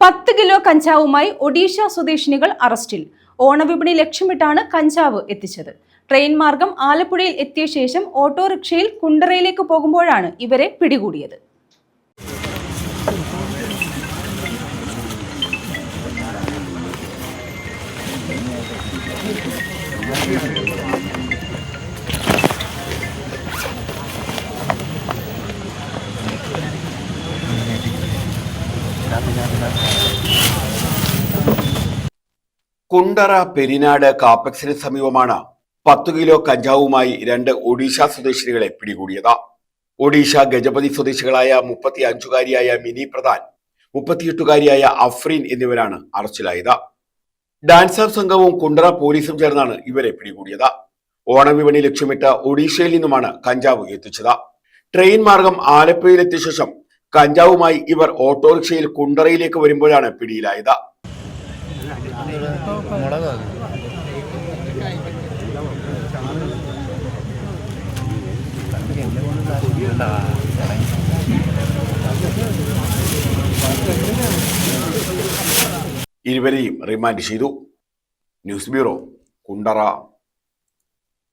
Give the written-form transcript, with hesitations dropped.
10 kilo കഞ്ചാവുമായി ഒഡീഷ സ്വദേശിനികൾ അറസ്റ്റിൽ. ഓണവിപണി ലക്ഷ്യമിട്ടാണ് കഞ്ചാവ് എത്തിച്ചത്. ട്രെയിൻ മാർഗം ആലപ്പുഴയിൽ എത്തിയ ശേഷം ഓട്ടോറിക്ഷയിൽ കുണ്ടറയിലേക്ക് പോകുമ്പോഴാണ് ഇവരെ പിടികൂടിയത്. കുണ്ടറ പെരിനാട് കാപ്പക്സിന് സമീപമാണ് 10 കിലോ കഞ്ചാവുമായി 2 ഒഡീഷ സ്വദേശികളെ പിടികൂടിയത്. ഒഡീഷ ഗജപതി സ്വദേശികളായ 35-കാരിയായ മിനി പ്രധാൻ, 38-കാരിയായ അഫ്രീൻ എന്നിവരാണ് അറസ്റ്റിലായത്. ഡാൻസർ സംഘവും കുണ്ടറ പോലീസും ചേർന്നാണ് ഇവരെ പിടികൂടിയത്. ഓണവിപണി ലക്ഷ്യമിട്ട് ഒഡീഷയിൽ നിന്നുമാണ് കഞ്ചാവ് എത്തിച്ചത്. ട്രെയിൻ മാർഗം ആലപ്പുഴയിലെത്തിയ ശേഷം കഞ്ചാവുമായി ഇവർ ഓട്ടോറിക്ഷയിൽ കുണ്ടറയിലേക്ക് വരുമ്പോഴാണ് പിടിയിലായത്. ഇരുവരെയും റിമാൻഡ് ചെയ്തു. News bureau, Kundara.